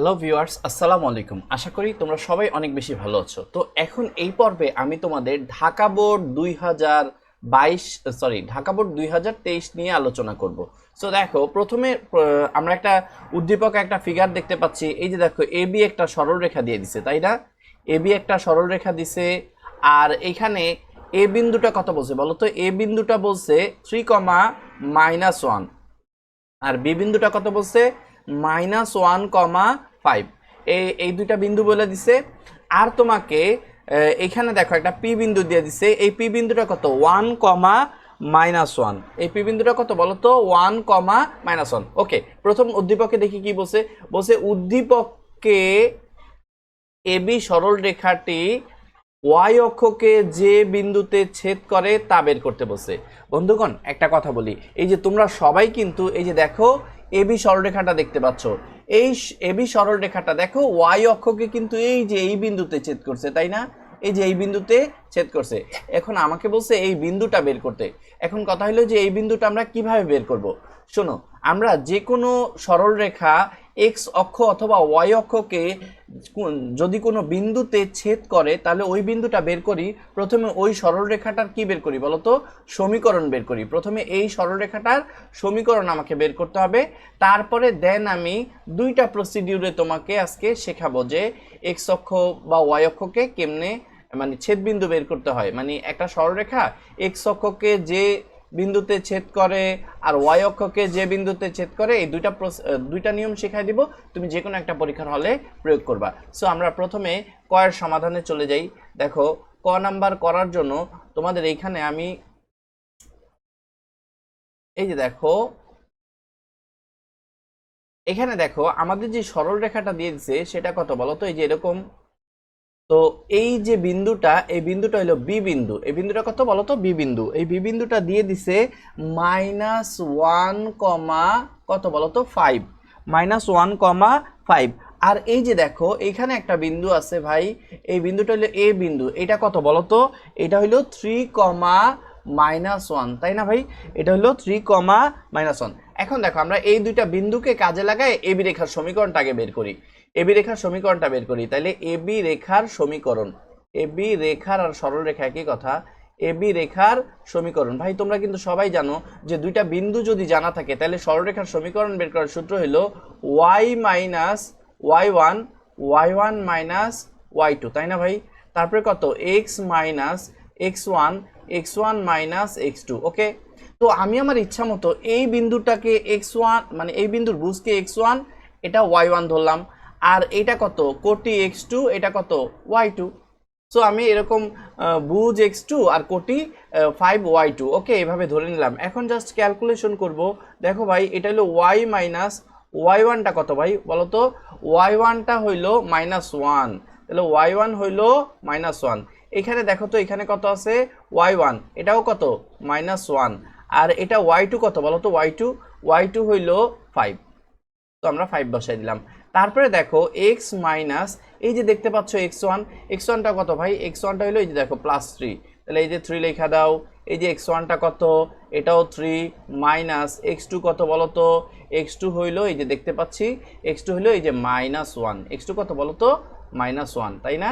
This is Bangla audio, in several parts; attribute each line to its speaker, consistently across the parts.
Speaker 1: হ্যালো ভিউয়ার্স, আসসালামু আলাইকুম। আশা করি তোমরা সবাই অনেক বেশি ভালো আছো। তো এখন এই পর্বে আমি তোমাদের ঢাকা বোর্ড 2022 ঢাকা বোর্ড 2023 নিয়ে আলোচনা করব। সো দেখো, প্রথমে আমরা একটা উদ্দীপক, একটা ফিগার দেখতে পাচ্ছি। এই যে দেখো, এবি একটা সরল রেখা দিয়ে দিছে, তাই না? এবি একটা সরল রেখা দিছে। আর এখানে এ বিন্দুটা কত বলছে বলো তো? এ বিন্দুটা বলছে 3, আর বি বিন্দুটা কত বলছে? -1, 5। এই দুইটা বিন্দু বলে দিছে। আর তোমাকে এখানে দেখো একটা পি বিন্দু দিয়ে দিছে। এই পি বিন্দুটা কত? 1, -1। এই পি বিন্দুটা কত বলো তো? 1, -1। ওকে, প্রথম উদ্দীপকে দেখি কি বলছে। বলছে উদ্দীপককে এবি সরল রেখাটি ওয়াই অক্ষকে যে বিন্দুতে ছেদ করে তা বের করতে বলছে। বন্ধুগণ, একটা কথা বলি, এই যে তোমরা সবাই কিন্তু এই যে দেখো এবি সরলরেখাটা দেখতে পাচ্ছ। এই এবি সরলরেখাটা দেখো ওয়াই অক্ষকে কিন্তু এই যে এই বিন্দুতে ছেদ করছে, তাই না? এই যে এই বিন্দুতে ছেদ করছে। এখন আমাকে বলছে এই বিন্দুটা বের করতে। এখন কথা হলো যে এই বিন্দুটা আমরা কিভাবে বের করব। শোনো, আমরা যে কোনো সরল রেখা এক্স অক্ষ অথবা ওয়াই অক্ষকে যদি কোনো বিন্দুতে ছেদ করে তাহলে ওই বিন্দুটা বের করি। প্রথমে ওই সরলরেখাটার কি বের করি বলো তো? সমীকরণ বের করি। প্রথমে এই সরলরেখাটার সমীকরণ আমাকে বের করতে হবে। তারপরে দেন আমি দুইটা প্রসিডিউরে তোমাকে আজকে শেখাবো যে এক্স অক্ষ বা ওয়াই অক্ষকে কেমনে মানে ছেদবিন্দু বের করতে হয়। মানে একটা সরলরেখা এক্স অক্ষকে যে বিন্দুতে ছেদ করে আর ওয়াই অক্ষকে যে বিন্দুতে ছেদ করে, এই দুইটা নিয়ম শেখাই দিব। তুমি যে কোনো একটা পরীক্ষার হলে প্রয়োগ করবা। সো আমরা প্রথমে ক এর সমাধানে চলে যাই। দেখো, ক নাম্বার করার জন্য তোমাদের এইখানে আমি এই যে দেখো, এখানে দেখো আমাদের যে সরল রেখাটা দিয়ে দিছে সেটা কত বলো তো? এই যে এরকম। তো এই যে বিন্দুটা, এই বিন্দুটা হলো বি বিন্দু। এই বিন্দুটা কত বলো তো? বি বিন্দু। এই বি বিন্দুটা দিয়ে দিছে -1, কত বলো তো? 5। -1, 5। আর এই যে দেখো এইখানে একটা বিন্দু আছে ভাই, এই বিন্দুটা হলো এ বিন্দু। এটা কত বলো তো? এটা হলো 3, -1, তাই না ভাই? এটা হলো 3, -1। এখন দেখো, আমরা এই দুইটা বিন্দুকে কাজে লাগাই এবি রেখার সমীকরণটা আগে বের করি। এবি রেখার সমীকরণটা বের করি। তাহলে এবি রেখার সমীকরণ, এবি রেখার আর সরল রেখা একই কথা। এবি রেখার সমীকরণ, ভাই তোমরা কিন্তু সবাই জানো যে দুইটা বিন্দু যদি জানা থাকে তাহলে সরলরেখার সমীকরণ বের করার সূত্র হলো y minus y1, y1 minus y2, তাই না ভাই? তারপরে কত? x minus x1, x1 minus x2। ওকে, তো আমি আমার ইচ্ছা মতো এই বিন্দুটাকে x1 মানে এই বিন্দুর বুঝকে x1, এটা y1 ধরলাম। আর এটা কত? কোটি x2, এটা কত? y2। সো আমি এরকম বুঝ x2 আর কোটি 5y2। ওকে, এভাবে ধরে নিলাম। এখন জাস্ট ক্যালকুলেশন করব। দেখো ভাই, এটা হলো y মাইনাস y1টা কত ভাই বলো তো? y1টা হইলো -1, তাহলে y1 হইলো -1। এখানে দেখো তো, এখানে কত আছে? y1, এটাও কত? -1। আর এটা y2 কত বলো তো? y2 হইলো 5। তো আমরা 5 বসাই দিলাম। তারপরে দেখো x মাইনাস, এই যে দেখতে পাচ্ছ x1টা কত ভাই? x1টা হলো এই যে দেখো +3, তাহলে এই যে 3 লেখা দাও। এই যে x1টা কত? এটাও 3 মাইনাস x2 কত বলো তো? x2 হইলো এই যে দেখতে পাচ্ছি, x2 হইলো এই যে -1। x2 কত বলো তো? -1, তাই না?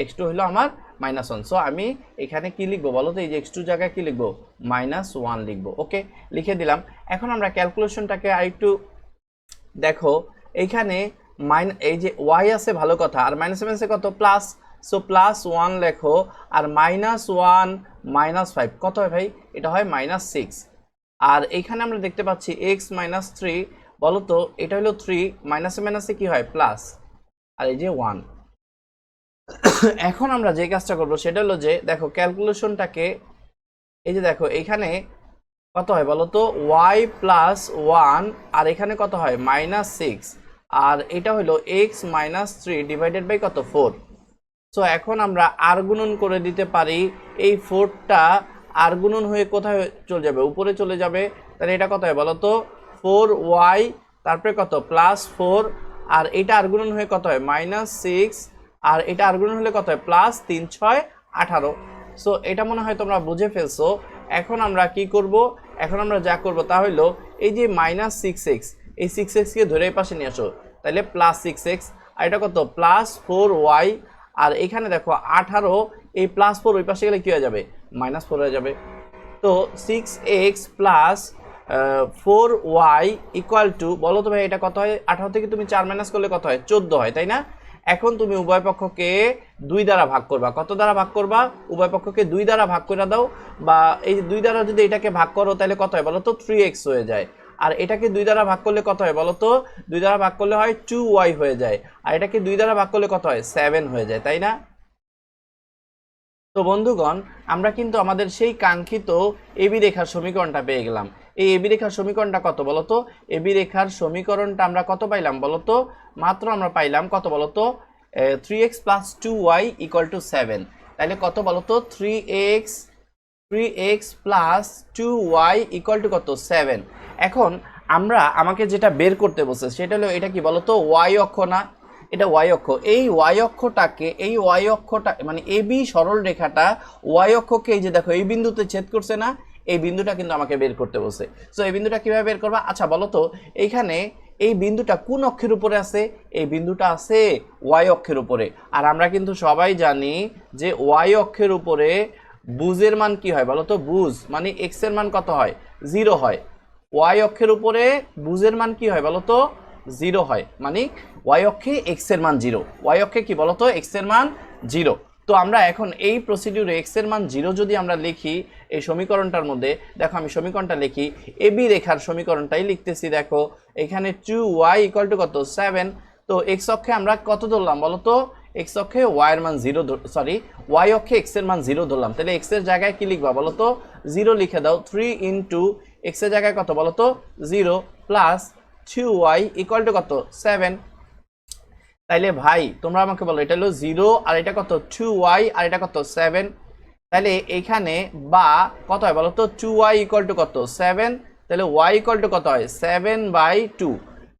Speaker 1: x2 হইলো আমার -1। সো আমি এখানে কি লিখবো বলো তো? এই যে x2 জায়গায় কি লিখবো? -1 লিখবো। ওকে, লিখে দিলাম। এখন আমরা ক্যালকুলেশনটাকে আরেকটু দেখো, এইখানে এই যে y আছে ভালো কথা, আর -7 কত? প্লাস। সো +1 লেখো। আর -1 -5 কত হয় ভাই? এটা হয় -6। আর এইখানে আমরা দেখতে পাচ্ছি x -3, বলো তো? এটা হলো 3, মাইনাসে কি হয়? প্লাস। আর এই যে 1। এখন আমরা যে কাজটা করবো সেটা হলো যে দেখো ক্যালকুলেশনটাকে, এই যে দেখো এইখানে কত হয় বলো তো? y প্লাস 1, আর এখানে কত হয়? -6। আর এটা হলো x -3 ডিভাইডেড বাই কত? 4। সো এখন আমরা আর গুণন করে দিতে পারি। এই 4টা আর গুণন হয়ে কোথায় চলে যাবে? উপরে চলে যাবে। তাহলে এটা কত হয় বলো তো? 4y, তারপরে কত? +4। আর এটা আর গুণন হয়ে কত হয়? -6। আর এটা আর গুণন হলে কত হয়? +3, 6, 18। সো এটা মনে হয় তোমরা বুঝে ফেলছো। এখন আমরা কি করব? এখন আমরা যা করব তা হলো এই যে -6x, এই 6x কে ধরে এই পাশে নিয়ে আসো। তাহলে প্লাস 6x, আর এটা কত প্লাস 4y, আর এখানে দেখো 18, এই প্লাস 4 ওই পাশে গেলে কি হয়ে যাবে মাইনাস 4 হয়ে যাবে। তো 6x plus 4y equal to, বলো তো ভাই এটা কত হয়? 18 থেকে তুমি 4 মাইনাস করলে কত হয়? 14 হয়, তাই না? এখন তুমি উভয় পক্ষকে 2 দ্বারা ভাগ করবা। কত দ্বারা ভাগ করবা? উভয় পক্ষকে 2 দ্বারা ভাগ করে দাও, বা এই 2 দ্বারা যদি এটাকে ভাগ করো তাহলে কত হয় বলো তো? 3x হয়ে যায়। আর এটাকে 2 দ্বারা ভাগ করলে কত হয় বলো তো? 2 দ্বারা ভাগ করলে হয় 2y হয়ে যায়, আর এটাকে 2 দ্বারা ভাগ করলে কত হয়? 7 হয়ে যায়, তাই না? তো বন্ধুগণ, আমরা কিন্তু আমাদের সেই কাঙ্ক্ষিত এবি রেখার সমীকরণটা পেয়ে গেলাম। এই এবি রেখার সমীকরণটা কত বলতো? এবি রেখার সমীকরণটা আমরা কত পাইলাম বলতো? মাত্র আমরা পাইলাম কত বলতো? 3x plus 2y equal to 7। তাহলে কত বলতো? 3x plus 2y equal to কত? 7। এখন আমাকে যেটা বের করতে বলছে সেটা হলো, এটা কি বলতো? y অক্ষ না? এটা y অক্ষ। এই y অক্ষটাকে, এই y অক্ষটা মানে এবি সরল রেখাটা y অক্ষকে এই যে দেখো এই বিন্দুতে ছেদ করছে না, এই বিন্দুটা কিন্তু আমাকে বের করতে বলছে। সো এই বিন্দুটা কিভাবে বের করবা? আচ্ছা বলো তো, এইখানে এই বিন্দুটা কোন অক্ষের উপরে আছে? এই বিন্দুটা আছে y অক্ষের উপরে। আর আমরা কিন্তু সবাই জানি যে y অক্ষের উপরে বুজের মান কি হয় বলো তো? বুজ মানে x এর মান কত হয়? 0 হয়। y অক্ষের উপরে বুজের মান কি হয় বলো তো? 0 হয়, মানে y অক্ষে x এর মান 0। y অক্ষে কি বলতো? x এর মান 0। তো আমরা এখন এই প্রসিডিউরে x এর মান 0 যদি আমরা লিখি এই সমীকরণটার মধ্যে, দেখো আমি সমীকরণটা লিখি, এবি রেখার সমীকরণটাই লিখতেছি। দেখো এখানে 2y ইকুয়াল টু কত? 7। তো x অক্ষে আমরা কত ধরলাম বলতো? x অক্ষে y এর মান 0, সরি y অক্ষে x এর মান 0 ধরলাম। তাহলে x এর জায়গায় কি লিখবা বলতো? 0 লিখে দাও। 3 ইন্টু x এর জায়গায় কত বলতো? 0 প্লাস 2y ইকুয়াল টু কত? 7। তাইলে ভাই তোমরা আমাকে বলো, এটা হলো 0 আর এটা কত? 2y আর এটা কত? 7। তাহলে এইখানে বা কত হয় বলো তো? 2y ইকুয়াল টু কত? 7। তাহলে y ইকুয়াল টু কত হয়? 7/2।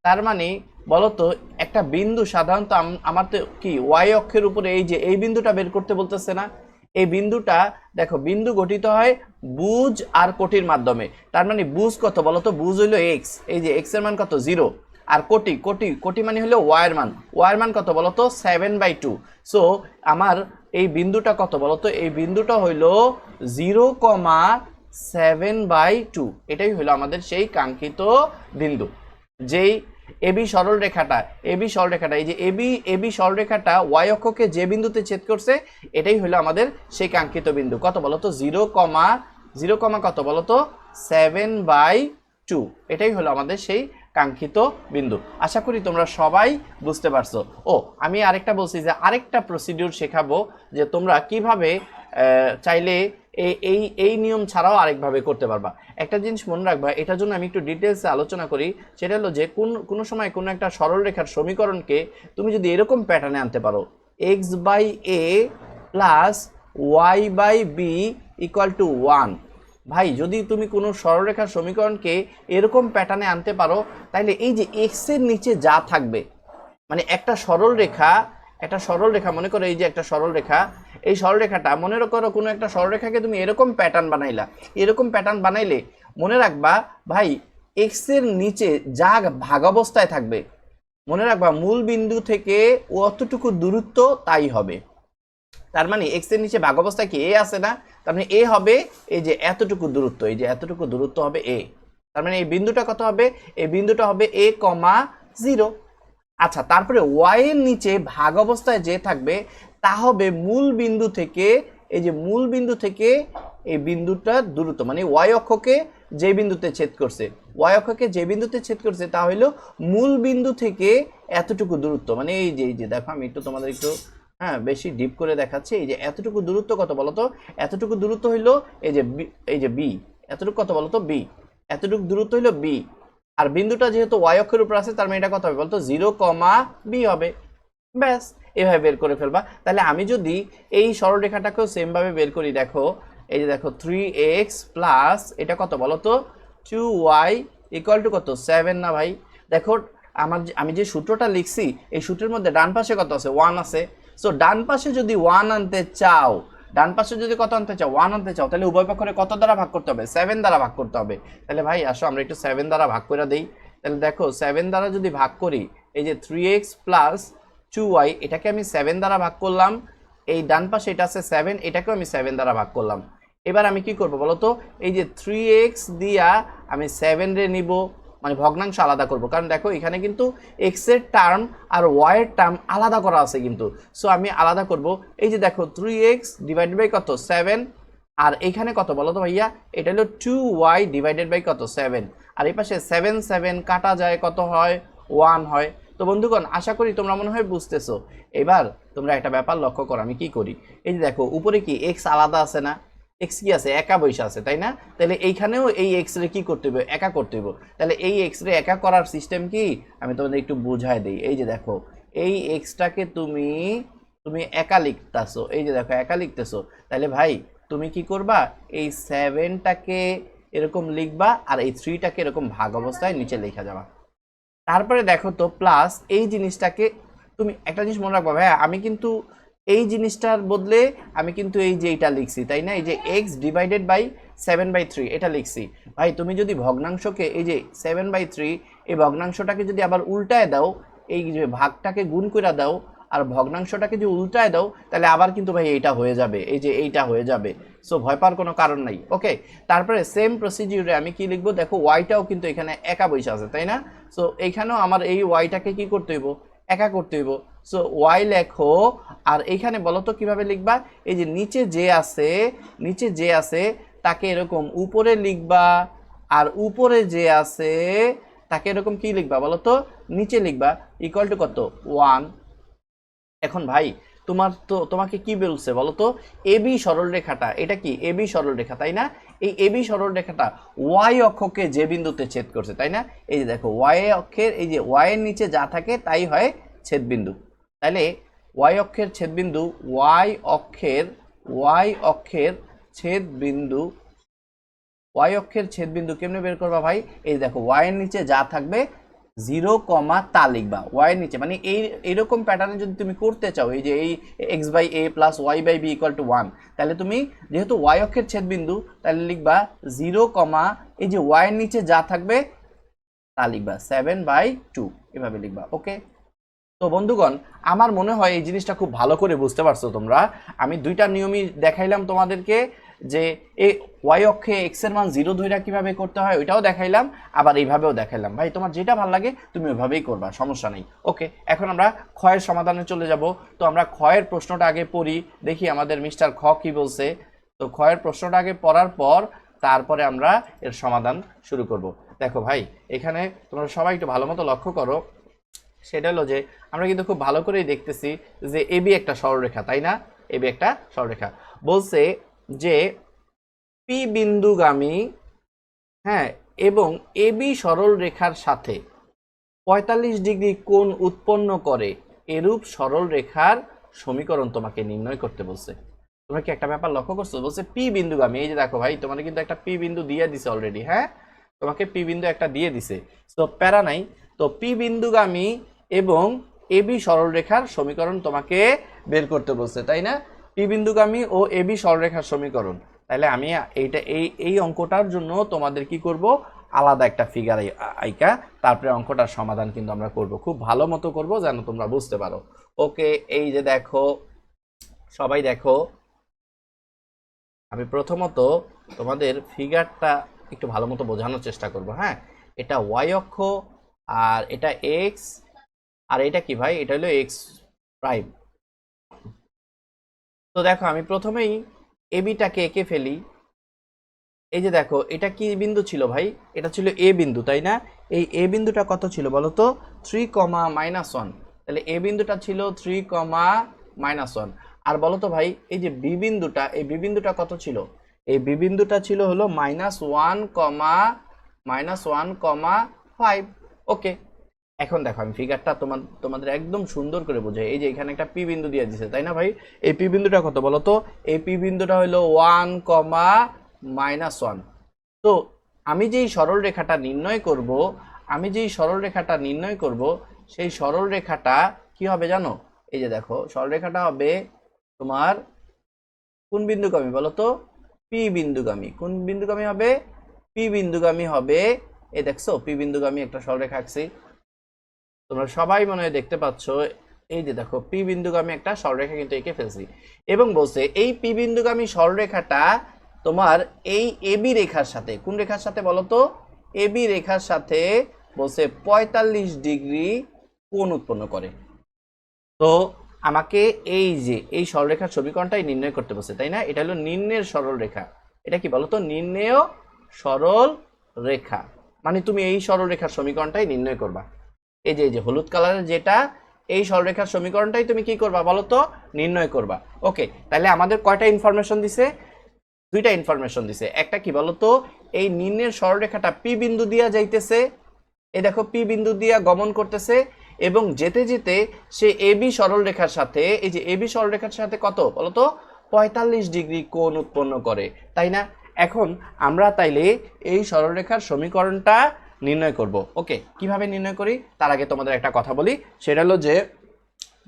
Speaker 1: তার মানে বলো তো, একটা বিন্দু সাধারণত আমার তো কি y অক্ষের উপরে এই যে এই বিন্দুটা বের করতে বলতেছে না? এই বিন্দুটা দেখো, বিন্দু গঠিত হয় বুজ আর কোটির মাধ্যমে। তার মানে বুজ কত বলো তো? বুজ হইলো x, এই যে x এর মান কত? 0। আর কোটি মানে হলো y এর মান। y এর মান কত বলতো? 7/2। সো আমার এই বিন্দুটা কত বলতো? এই বিন্দুটা হইলো 0,7/2। এটাই হলো আমাদের সেই কাঙ্ক্ষিত বিন্দু। যেই এবি সরলরেখাটা এই যে এবি সরলরেখাটা y অক্ষকে যে বিন্দুতে ছেদ করছে, এটাই হলো আমাদের সেই কাঙ্ক্ষিত বিন্দু। কত বলতো? 0, কত বলতো? 7/2। এটাই হলো আমাদের সেই কাঙ্ক্ষিত বিন্দু। আশা করি তোমরা সবাই বুঝতে পারছো। ও আমি আরেকটা বলছি যে আরেকটা প্রসিডিউর শেখাবো, যে তোমরা কিভাবে চাইলে এই নিয়ম ছাড়াও আরেকভাবে করতে পারবা। একটা জিনিস মনে রাখবা, এটার জন্য আমি একটু ডিটেলসে আলোচনা করি। সেটা হলো যে কোনো সময় কোনো একটা সরলরেখার সমীকরণকে তুমি যদি এরকম প্যাটার্নে আনতে পারো, x/a plus y/b equal to 1। ভাই যদি তুমি কোনো সরলরেখার সমীকরণকে এরকম প্যাটার্নে আনতে পারো, তাহলে এই যে x এর নিচে যা থাকবে, মানে একটা সরলরেখা মনে করো, এই যে একটা সরলরেখা, এই সরলরেখাটা মনে করো কোনো একটা সরলরেখাকে তুমি এরকম প্যাটার্ন বানাইলা। এরকম প্যাটার্ন বানাইলে মনে রাখবা ভাই, x এর নিচে যা ভাগাবস্থায় থাকবে, মনে রাখবা মূল বিন্দু থেকে অতটুকু দূরত্ব তাই হবে। তার মানে x এর নিচে ভাগ অবস্থায় কি a আছে না? তার মানে a হবে এই যে এতটুকু দূরত্ব, এই যে এতটুকু দূরত্ব হবে a। তার মানে এই বিন্দুটা কত হবে? এই বিন্দুটা হবে a, 0। আচ্ছা, তারপরে y এর নিচে ভাগ অবস্থায় যে থাকবে তা হবে মূল বিন্দু থেকে, এই যে মূল বিন্দু থেকে এই বিন্দুটার দূরত্ব, মানে y অক্ষকে যে বিন্দুতে ছেদ করছে, তা হলো মূল বিন্দু থেকে এতটুকু দূরত্ব। মানে এই যে দেখো আমি একটু তোমাদের একটু বেশি ডিপ করে দেখাচ্ছি। এই যে এতটুকু দূরত্ব কত বলতো? এতটুকু দূরত্ব হইলো এই যে b। এতটুকু কত বলতো? b। এতটুকু দূরত্ব হইলো b। আর বিন্দুটা যেহেতু y অক্ষের উপর আছে, তার মানে এটা কত হবে বলতো? 0, b হবে। ব্যাস, এভাবে বের করে ফেলবা। তাহলে আমি যদি এই সরলরেখাটাকেও সেম ভাবে বের করি, দেখো এই যে দেখো 3x প্লাস এটা কত বলতো? 2y ইকুয়াল টু কত? 7 না ভাই? দেখো আমি যে সূত্রটা লিখছি, এই সূত্রের মধ্যে ডান পাশে কত আছে? 1 আছে। সো ডান পাশে যদি 1 আনতে চাও, কত আনতে চাও? 1 আনতে চাও, তাহলে উভয় পক্ষে কত দ্বারা ভাগ করতে হবে? 7 দ্বারা ভাগ করতে হবে। তাহলে ভাই আসো আমরা একটু 7 দ্বারা ভাগ করে দেই। তাহলে দেখো 7 দ্বারা যদি ভাগ করি, এই যে 3x প্লাস 2y এটাকে আমি 7 দ্বারা ভাগ করলাম, এই ডান পাশে এটা আছে 7, এটাকেও আমি 7 দ্বারা ভাগ করলাম। এবার আমি কি করব বলো তো, এই যে 3x দিয়া আমি 7 রে নিব, মানে ভগ্নাংশ আলাদা করব, কারণ দেখো এখানে কিন্তু x এর টার্ম আর y এর টার্ম আলাদা করা আছে কিন্তু। সো আমি আলাদা করব, এই যে দেখো 3x ডিভাইডেড বাই কত 7, আর এখানে কত বলো তো ভাইয়া, এটা হলো 2y ডিভাইডেড বাই কত 7, আর এই পাশে 7 7 কাটা যায় কত হয় 1 হয়। তো বন্ধুগণ আশা করি তোমরা মনে হয় বুঝতেছো। এবার তোমরা একটা ব্যাপার লক্ষ্য করো আমি কি করি, এই যে দেখো উপরে কি x আলাদা আছে না, x কি আছে একা বসে আছে তাই না, তাহলে এইখানেও এই x রে কি করতে হবে একা করতে হবে, তাহলে এই x রে একা করার সিস্টেম কি আমি তোমাদের একটু বুঝাই দেই। এই যে দেখো এই x টাকে তুমি একা লিখতেছো, এই যে দেখো একা লিখতেছো, তাহলে ভাই তুমি কি করবা এই 7টাকে এরকম লিখবা আর এই 3টাকে এরকম ভাগ অবস্থায় নিচে লেখা যাবা। তারপরে দেখো তো প্লাস এই জিনিসটাকে তুমি একটা জিনিস মনে রাখবা ভাইয়া, আমি কিন্তু এই জিনিসটার বদলে আমি কিন্তু এই যে এটা লিখছি তাই না, এই যে x ডিভাইডেড বাই 7/3 এটা লিখছি। ভাই তুমি যদি ভগ্নাংশকে এই যে 7/3 এই ভগ্নাংশটাকে যদি আবার উল্টায় দাও, এই যে ভাগটাকে গুণ করে দাও আর ভগ্নাংশটাকে যদি উল্টায় দাও, তাহলে আবার কিন্তু ভাই এইটা হয়ে যাবে, এই যে এইটা হয়ে যাবে। সো ভয় পাওয়ার কোনো কারণ নাই। ওকে, তারপরে সেম প্রসিডিউরে আমি কি লিখবো, দেখো ওয়াইটাও কিন্তু এখানে একা বসে আছে তাই না, সো এইখানেও আমার এই ওয়াইটাকে কি করতে হইব একা করতে হইব। সো ওয়াই লেখো, আর এইখানে বলো তো কিভাবে লিখবা, এই যে নিচে যে আছে তাকে এরকম উপরে লিখবা, আর উপরে যে আছে তাকে এরকম কি লিখবা বলো তো নিচে লিখবা, ইকুয়াল টু কত 1। এখন ভাই তোমাকে কি বলছে বলো তো, এবি সরলরেখাটা এটা কি এবি সরলরেখা তাই না, এই এবি সরলরেখাটা ওয়াই অক্ষকে যে বিন্দুতে ছেদ করছে তাই না, এই যে দেখো ওয়াই অক্ষের এই যে ওয়াই এর নিচে যা থাকে তাই হয় ছেদবিন্দু। তাহলে ওয়াই অক্ষের ছেদবিন্দু ছেদবিন্দু কেমনে বের করবা ভাই, এই দেখো ওয়াই এর নিচে যা থাকবে 0, তা লিখবা ওয়াই এর নিচে, মানে এইরকম প্যাটার্নে যদি তুমি করতে চাও, এই যে এই x/a + y/b = 1, তাহলে তুমি যেহেতু ওয়াই অক্ষের ছেদবিন্দু তাহলে লিখবা 0, এই যে ওয়াই এর নিচে যা থাকবে তা লিখবা 7/2 এভাবে লিখবা। ওকে, তো বন্ধুগণ আমার মনে হয় এই জিনিসটা খুব ভালো করে বুঝতে পারছো তোমরা। আমি দুইটা নিয়মই দেখাইলাম তোমাদেরকে, যে এই ওয়াই অক্ষে x এর মান 0 ধইরা কিভাবে করতে হয় ওইটাও দেখাইলাম, আবার এইভাবেও দেখাইলাম। ভাই তোমার যেটা ভালো লাগে তুমি ওইভাবেই করবা, সমস্যা নেই। ওকে, এখন আমরা ক্ষয়ের সমাধানে চলে যাব। তো আমরা ক্ষয়ের প্রশ্নটা আগে পড়ি, দেখি আমাদের মিস্টার খ কি বলছে। তো ক্ষয়ের প্রশ্নটা আগে পড়ার পর তারপরে আমরা এর সমাধান শুরু করব। দেখো ভাই এখানে তোমরা সবাই একটু ভালো মতো লক্ষ্য করো, সেটা হলো যে আমরা কিন্তু খুব ভালো করেই দেখতেছি যে এবি একটা সরলরেখা তাই না, এবি একটা সরলরেখা। বলছে যে পি বিন্দুগামী, হ্যাঁ, এবং এবি সরলরেখার সাথে 45 ডিগ্রি কোণ উৎপন্ন করে এরূপ সরলরেখার সমীকরণ তোমাকে নির্ণয় করতে বলছে। তোমরা কি একটা ব্যাপার লক্ষ্য করছো, বলছে পি বিন্দুগামী, এই যে দেখো ভাই তোমাদের কিন্তু একটা পি বিন্দু দিয়ে দিছে অলরেডি, হ্যাঁ তোমাকে পি বিন্দু একটা দিয়ে দিছে, তো প্যারা নাই। তো পি বিন্দুগামী এবং এবি সরলরেখার সমীকরণ তোমাকে বের করতে বলছে তাই না, পি বিন্দুগামী ও এবি সরলরেখার সমীকরণ। তাহলে আমি এইটা এই অঙ্কটার জন্য তোমাদের কি করব, আলাদা একটা ফিগার আইকা তারপরে অঙ্কটার সমাধান কিন্তু আমরা করব, খুব ভালো মতো করব যেন তোমরা বুঝতে পারো। ওকে, এই যে দেখো সবাই দেখো, আমি প্রথমত তোমাদের ফিগারটা একটু ভালো মতো বোঝানোর চেষ্টা করব। হ্যাঁ, এটা ওয়াই অক্ষ আর এটা এক্স, আর এটা কি ভাই, এটা হলো এক্স প্রাইম। তো দেখো আমি প্রথমেই এবিটাকে এঁকে ফেলি। এই যে দেখো এটা কি বিন্দু ছিল ভাই, এটা ছিল এ বিন্দু তাই না, এই এ বিন্দুটা কত ছিল বলো তো 3, তাহলে এ বিন্দুটা ছিল 3, আর বলো তো ভাই এই যে বি বিন্দুটা, এই বি বিন্দুটা কত ছিল, এই বি বিন্দুটা ছিল হলো -1,5। ওকে, এখন দেখো আমি ফিগারটা তোমাদের একদম সুন্দর করে বোঝাই। এই যে এখানে একটা পি বিন্দু দিয়ে দিছে তাই না ভাই, এই পি বিন্দুটা কত বলো তো, এই পি বিন্দুটা হলো 1, তো আমি যেই সরল রেখাটা নির্ণয় করব সেই সরল রেখাটা কি হবে জানো, এই যে দেখো সরল রেখাটা হবে তোমার কোন বিন্দুগামী বলো তো, পি বিন্দুগামী। কোন বিন্দুগামী হবে, পি বিন্দুগামী হবে। এই দেখছো পি বিন্দুগামী একটা সরলরেখা আঁকছি। তোমরা সবাই মনে হয় দেখতে পাচ্ছ, এই যে দেখো পি বিন্দুগামী একটা সরলরেখা কিন্তু এঁকে ফেলছি, এবং বলছে এই পি বিন্দুগামী সরলরেখাটা তোমার এই এবি রেখার সাথে, কোন রেখার সাথে বলো তো, এবি রেখার সাথে বলছে 45 ডিগ্রি কোণ উৎপন্ন করে। তো আমাকে এই যে এই সরলরেখার সমীকরণটাই নির্ণয় করতে বলছে, তাই না? এটা হলো নির্ণয়ের সরল রেখা। এটা কি বলো তো, নির্ণেয় সরল রেখা, মানে তুমি এই সরল রেখার সমীকরণটাই নির্ণয় করবা। এই যে হলুদ কালারের যেটা, এই সরলরেখার সমীকরণটাই তুমি কি করবা বলো তো, নির্ণয় করবা। ওকে, তাহলে আমাদের কয়টা ইনফরমেশন দিছে? দুইটা ইনফরমেশন দিছে। একটা কি বলো তো, এই নির্ণয়ের সরলরেখাটা পি বিন্দু দিয়া যাইতেছে, এই দেখো পি বিন্দু দিয়া গমন করতেছে, এবং যেতে যেতে সে এবি সরলরেখার সাথে, এই যে এবি সরলরেখার সাথে কত বলো তো, 45 ডিগ্রি কোণ উৎপন্ন করে, তাই না? এখন আমরা তাইলে এই সরলরেখার সমীকরণটা নির্ণয় করব। ওকে, কিভাবে নির্ণয় করি তার আগে তোমাদের একটা কথা বলি, সেটা হলো যে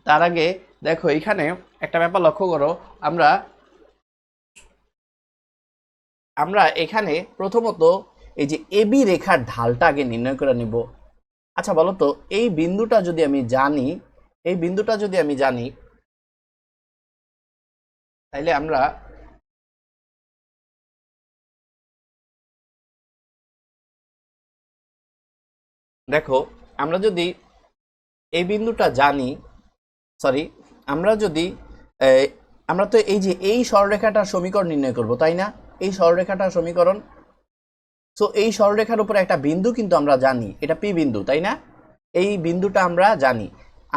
Speaker 1: তার আগে দেখো এখানে একটা ব্যাপার লক্ষ্য করো, আমরা এখানে প্রথমত এই যে এবি রেখার ঢালটা আগে নির্ণয় করে নিব। আচ্ছা বলো তো, এই বিন্দুটা যদি আমি জানি, তাইলে আমরা দেখো, আমরা যদি এই বিন্দুটা জানি, সরি, আমরা যদি আমরা তো এই যে এই সরলরেখাটার সমীকরণ নির্ণয় করব, তাই না? এই সরলরেখাটার সমীকরণ, সো এই সরলরেখার উপরে একটা বিন্দু কিন্তু আমরা জানি, এটা পি বিন্দু, তাই না? এই বিন্দুটা আমরা জানি।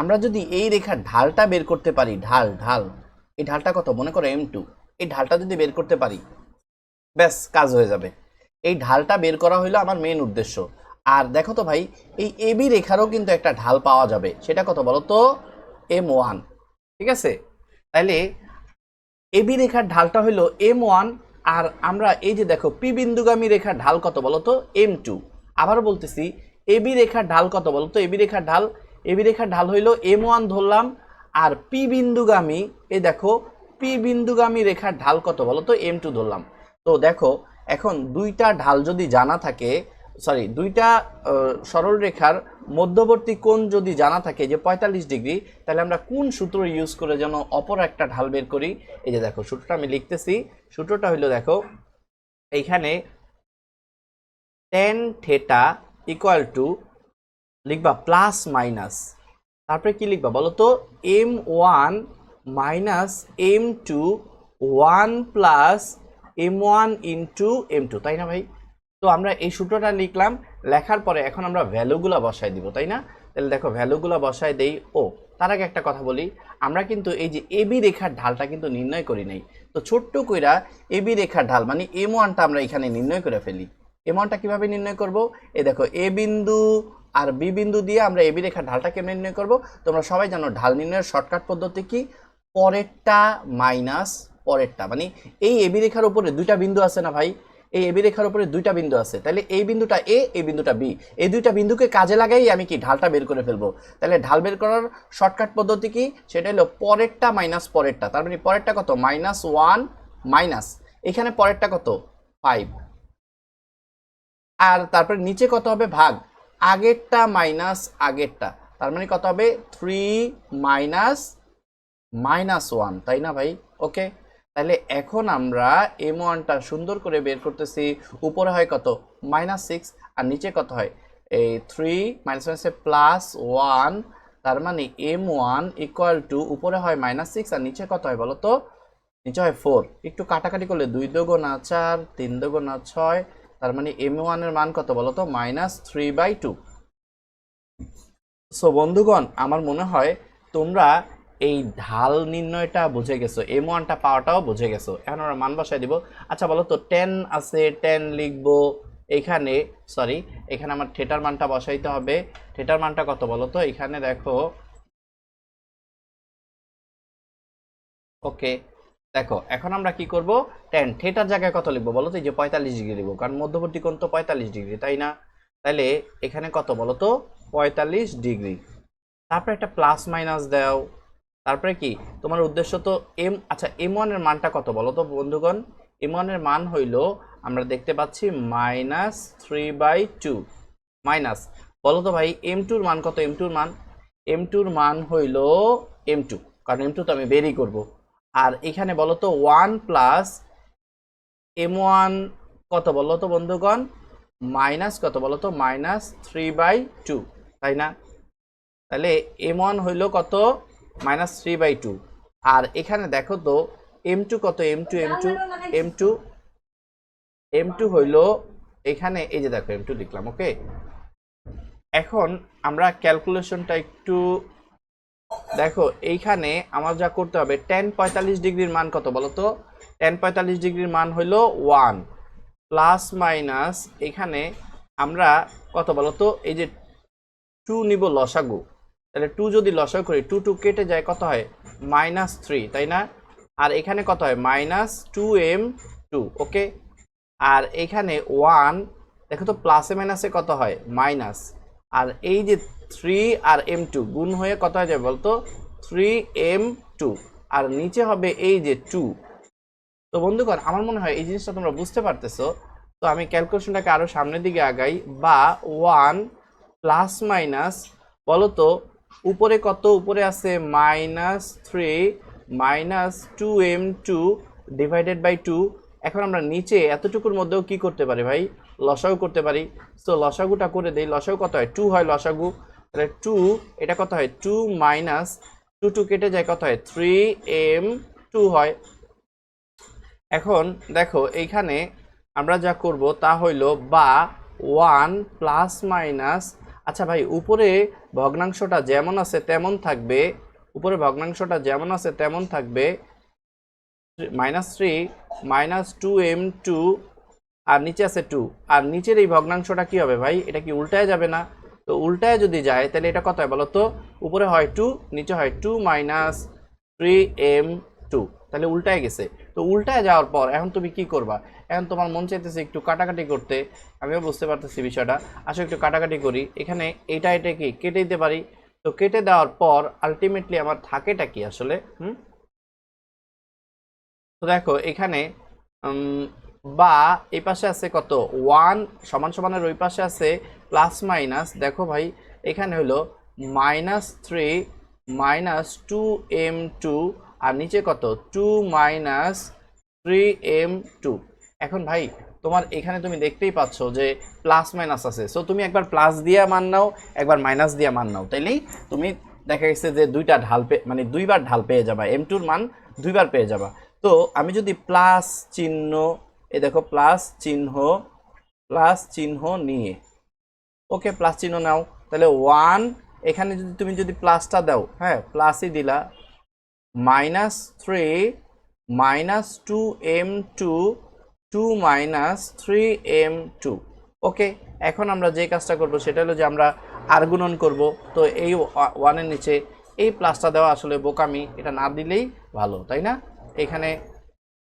Speaker 1: আমরা যদি এই রেখার ঢালটা বের করতে পারি, ঢাল এই ঢালটা কত মনে করো m2, এই ঢালটা যদি বের করতে পারি, ব্যাস কাজ হয়ে যাবে। এই ঢালটা বের করা হলো আমার মেন উদ্দেশ্য। আর দেখো তো ভাই, এই এবি রেখারও কিন্তু একটা ঢাল পাওয়া যাবে, সেটা কত বলো তো, m1, ঠিক আছে? তাইলে এবি রেখার ঢালটা হলো m1, আর আমরা এই যে দেখো পি বিন্দুগামী রেখার ঢাল কত বলো তো, m2। আবার বলতেছি, এবি রেখার ঢাল কত বলো তো, এবি রেখার ঢাল হইলো m1 ধরলাম, আর পি বিন্দুগামী, এই দেখো পি বিন্দুগামী রেখার ঢাল কত বলো তো, m2 ধরলাম। তো দেখো এখন দুইটা ঢাল যদি জানা থাকে, সরি, দুইটা সরল রেখার মধ্যবর্তী কোণ যদি জানা থাকে যে 45 ডিগ্রি, তাহলে আমরা কোন সূত্র ইউজ করে যেন অপর একটা ঢাল বের করি। এই যে দেখো সূত্রটা আমি লিখতেছি, সূত্রটা হলো দেখো এইখানে tan থিটা ইকুয়াল টু লিখবা প্লাস মাইনাস, তারপরে কি লিখবা বলো তো, m1 minus m2 1 plus m1 into m2, তাই না ভাই? তো আমরা এই সূত্রটা লিখলাম, লেখার পরে এখন আমরা ভ্যালুগুলো বসাই দিব, তাই না? তাহলে দেখো ভ্যালুগুলো বসাই দেই। ও তার আগে একটা কথা বলি, আমরা কিন্তু এই যে এবি রেখার ঢালটা কিন্তু নির্ণয় করি নাই। তো ছোট্ট কইরা এবি রেখার ঢাল মানে m1টা আমরা এখানে নির্ণয় করে ফেলি। m1টা কিভাবে নির্ণয় করব? এই দেখো এ বিন্দু আর বি বিন্দু দিয়ে আমরা এবি রেখার ঢালটা কেমনে নির্ণয় করব? তোমরা সবাই জানো ঢাল নির্ণয়ের শর্টকাট পদ্ধতি কি, পরেরটা মাইনাস পরেরটা। মানে এই এবি রেখার উপরে দুইটা বিন্দু আছে না ভাই, এই এবি রেখার উপরে দুইটা বিন্দু আছে, তাহলে এই বিন্দুটা এ, এই বিন্দুটা বি, এই দুইটা বিন্দুকে কাজে লাগাই আমি কি ঢালটা বের করে ফেলবো। তাহলে ঢাল বের করার শর্টকাট পদ্ধতি কি, সেটা হলো পরেরটা মাইনাস পরেরটা। তার মানে পরেরটা কত, -1 মাইনাস এখানে পরেরটা কত 5, আর তারপরে নিচে কত হবে, ভাগ আগেরটা মাইনাস আগেরটা, তার মানে কত হবে 3 মাইনাস 1, তাই না ভাই? ওকে, তাহলে এখন আমরা m1টা সুন্দর করে বের করতেছি, উপরে হয় কত -6, আর নিচে কত হয় এই 3 -1 প্লাস 1, তার মানে m1 ইকুয়াল টু উপরে হয় -6 আর নিচে কত হয় বলো তো, নিচে হয় 4। একটু কাটাকাটি করলে 2 × 2 = 4, 3 × 2 = 6, তার মানে m1 এর মান কত বলো তো, -3/2। সো বন্ধুগণ, আমার মনে হয় তোমরা এই ঢাল নির্ণয়টা বুঝে গেছো, m1টা পাওয়াটাও বুঝে গেছো। এখন আমরা মান বসাই দিব। আচ্ছা বলো তো, 10 আছে, 10 লিখবো এখানে, সরি এখানে আমার থিটার মানটা বসাইতে হবে। থিটার মানটা কত বলো তো, এখানে দেখো, ওকে দেখো এখন আমরা কি করব, tan থিটার জায়গায় কত লিখবো বলো তো, এই যে 45 ডিগ্রি লিখবো, কারণ মধ্যবর্তী কোণ তো 45 ডিগ্রি, তাই না? তাহলে এখানে কত বলো তো, 45 ডিগ্রি, তারপরে একটা প্লাস মাইনাস দাও, তারপরে কি তোমার উদ্দেশ্য তো আচ্ছা m1 এর মানটা কত বলো তো বন্ধুগণ, m1 এর মান হইল আমরা দেখতে পাচ্ছি -3/2, মাইনাস বলো তো ভাই এম টুর মান কত? এম টুর মান হইল এম টু, কারণ এম টু তো আমি বেরই করব। আর এখানে বলো তো 1 প্লাস এম ওয়ান কত বলো তো বন্ধুগণ? মাইনাস কত বলো তো? -3/2, তাই না? তাহলে এম ওয়ান হইল কত? -3/2। আর এখানে দেখো তো এম টু কত? এম টু হইল এখানে, এই যে দেখো এম টু লিখলাম। ওকে, এখন আমরা ক্যালকুলেশনটা একটু দেখো। এইখানে আমার যা করতে হবে, tan 45 ডিগ্রির মান কত বলো তো? tan 45 ডিগ্রির মান হইল 1 প্লাস মাইনাস এখানে আমরা কত বলো তো? এই যে 2 নিব লসাগু, তাহলে 2 যদি লসাগু করি 2 2 কেটে যায়, কত হয়? -3, তাই না? আর এখানে কত হয়? -2m2। ওকে, আর এখানে 1 দেখো তো প্লাসে মাইনাসে কত হয়? মাইনাস। আর এই যে 3 আর m2 গুণ হয়ে কত হয়ে যাবে বলতো? 3m2। আর নিচে হবে এই যে 2। তো বন্ধুগণ আমার মনে হয় এই জিনিসটা তোমরা বুঝতে পারতেছো। তো আমি ক্যালকুলেশনটাকে আরো সামনের দিকে আগাই, বা 1 প্লাস মাইনাস বলো তো উপরে কত? উপরে আছে -3 -2m2 ডিভাইডেড বাই 2। এখন আমরা নিচে এতটুকুর মধ্যেও কি করতে পারি ভাই? লসাগু করতে পারি। সো লসাগুটা করে দেই। লসাগু কত হয়? 2 হয় লসাগু। তাহলে 2, এটা কত হয়? 2 মাইনাস 2 2 কেটে যায়, কত হয়? 3m2 হয়। এখন দেখো এইখানে আমরা যা করব তা হইল বা 1 প্লাস মাইনাস, আচ্ছা ভাই উপরে ভগ্নাংশটা যেমন আছে তেমন থাকবে, উপরে ভগ্নাংশটা যেমন আছে তেমন থাকবে, -3 -2m2, আর নিচে আছে 2। আর নিচের এই ভগ্নাংশটা কি হবে ভাই? এটা কি উল্টায় যাবে না? তো উল্টায় যদি যায় তাহলে এটা কত হয় বলো তো? উপরে হয় 2, নিচে হয় 2 -3m2, তাহলে উল্টায় গেছে। তো উল্টায় যাওয়ার পর এখন তুমি কি করবা? এখন তোমার মন চাইতেছে একটু কাটাকাটি করতে, আমিও বুঝতে পারতেছি বিষয়টা। আসলে একটু কাটাকাটি করি। এখানে এটা কি কেটে দিতে পারি। তো কেটে দেওয়ার পর আলটিমেটলি আমার থাকেটা কি আসলে? তো দেখো এখানে বা এই পাশে আছে কত? 1 সমান সমানের ওই পাশে আছে প্লাস মাইনাস। দেখো ভাই এখানে হলো -3 -2m2, আর নিচে কত? 2 -3m2। এখন ভাই তোমার এখানে তুমি দেখতেই পাচ্ছ যে প্লাস মাইনাস আছে। সো তুমি একবার প্লাস দিয়ে মান নাও, একবার মাইনাস দিয়ে মান নাও, তাইলেই তুমি দেখা গেছে যে দুইটা ঢাল মানে দুইবার ঢাল পেয়ে যাবা, m2 এর মান দুইবার পেয়ে যাবা। তো আমি যদি প্লাস চিহ্ন, এই দেখো প্লাস চিহ্ন নিয়ে, ওকে প্লাস চিহ্ন নাও, তাহলে 1 এখানে যদি তুমি যদি প্লাসটা দাও, হ্যাঁ প্লাসই দিলা, -3 -2m2 2 -3m2। ওকে, এখন আমরা যে কাজটা করব সেটা হলো যে আমরা আর গুণন করব। তো এই 1 এর নিচে এই প্লাসটা দেওয়া আসলে বোকামি, এটা না দিলেই ভালো, তাই না? এখানে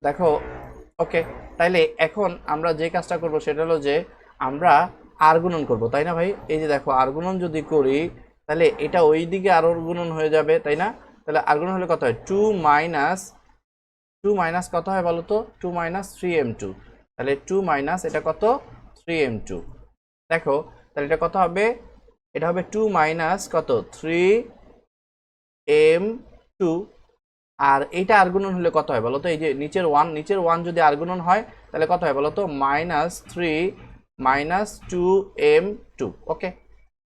Speaker 1: দেখো। ওকে, তাইলে এখন আমরা যে কাজটা করব সেটা হলো যে আমরা আর গুণন করব, তাই না ভাই? এই যে দেখো আর গুণন যদি করি তাহলে এটা ওই দিকে আরো গুণন হয়ে যাবে, তাই না? তাহলে আর গুণন হলে কত হয়? 2 মাইনাস কত হয় বলো তো? 2 -3m2। তাহলে 2 মাইনাস এটা কত? 3m2। দেখো তাহলে এটা কত হবে? এটা হবে 2 মাইনাস কত? 3m2। আর এইটা আর গুণন হলে কত হয় বলো তো? এই যে নিচের 1 যদি আর গুণন হয় তাহলে কত হয় বলো তো? -3 -2m2। ওকে,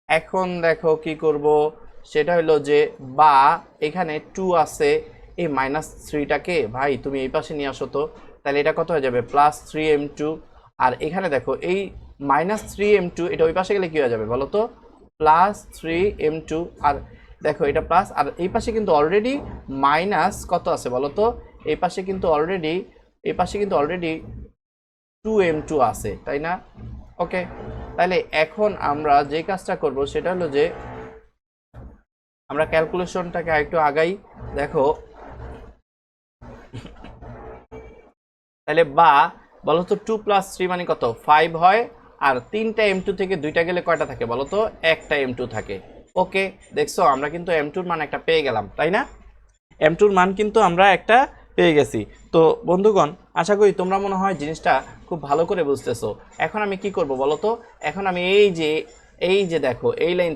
Speaker 1: এখন দেখো কি করব সেটা হলো যে বা এখানে 2 আছে, এই -3টাকে ভাই তুমি এই পাশে নিয়ে আসো তো। তাহলে এটা কত হয়ে যাবে? +3m2। আর এখানে দেখো এই -3m2 এটা ওই পাশে গেলে কি হয়ে যাবে বলো তো? +3m2। আর দেখো এটা প্লাস, আর এই পাশে কিন্তু অলরেডি মাইনাস কত আছে বলো তো? এই পাশে কিন্তু অলরেডি 2m2 আছে, তাই না? ওকে, তাহলে এখন আমরা যে কাজটা করব সেটা হলো যে আমরা ক্যালকুলেশনটাকে আরেকটু আগাই। দেখো তাহলে বা বলো তো 2 + 3 মানে কত? 5 হয়। আর 3টা m2 থেকে 2টা গেলে কয়টা থাকে বলো তো? একটা m2 থাকে। ওকে, দেখছো আমরা কিন্তু m2 এর মান একটা পেয়ে গেলাম, তাই না? m2 এর মান কিন্তু আমরা একটা পেয়ে গেছি। তো বন্ধুগণ আশা করি তোমরা মনে হয় জিনিসটা খুব ভালো করে বুঝতেছো। এখন আমি কি করব বলো তো? এখন আমি এই যে এই যে দেখো এই লাইন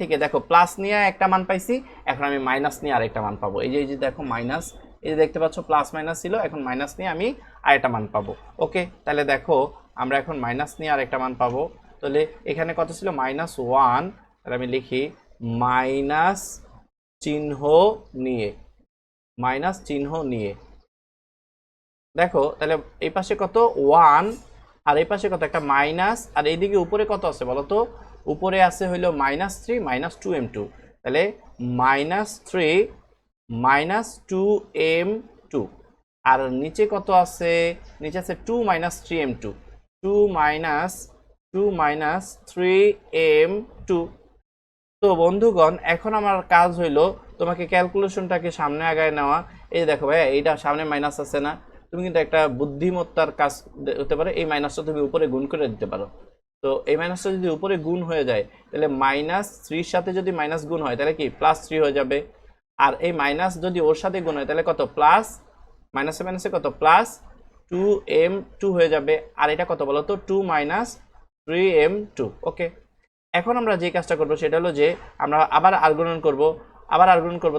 Speaker 1: থেকে দেখো প্লাস নিয়ে একটা মান পাইছি, এখন আমি মাইনাস নিয়ে আরেকটা মান পাবো। এই যে দেখো মাইনাস, এই যে দেখতে পাচ্ছ প্লাস মাইনাস ছিল, এখন মাইনাস নিয়ে আমি আরেকটা মান পাবো। ওকে, তাহলে দেখো আমরা এখন মাইনাস নিয়ে আরেকটা মান পাবো। তাহলে এখানে কত ছিল -1, তাহলে আমি লিখি মাইনাস চিহ্ন নিয়ে দেখো তাহলে এই পাশে কত 1 আর এই পাশে কত একটা মাইনাস, আর এইদিকে উপরে কত আছে বলো তো, উপরে আছে হইলো -3 -2m2, তাহলে -3 -2m2, আর নিচে কত আছে, নিচে আছে 2 -3m2, 2 3m2। তো বন্ধুগণ এখন আমার কাজ হইলো তোমাকে ক্যালকুলেশনটাকে সামনে আগায় নেওয়া। এই দেখো ভাইয়া এইটা সামনে মাইনাস আছে না, তুমি কিন্তু একটা বুদ্ধিমত্তার কাজ হতে পারে, এই মাইনাসটা তুমি উপরে গুণ করে দিতে পারো। তো এই মাইনাসটা যদি উপরে গুণ হয়ে যায় তাহলে -3 সাথে যদি মাইনাস গুণ হয় তাহলে কি +3 হয়ে যাবে, আর এই মাইনাস যদি ওর সাথে গুণ হয় তাহলে কত প্লাস মাইনাসে মাইনাসে কত +2m2 হয়ে যাবে, আর এটা কত বলো তো 2 -3m2। ওকে, এখন আমরা যে কাজটা করব সেটা হলো যে আমরা আবার আর্গুমেন্ট করব,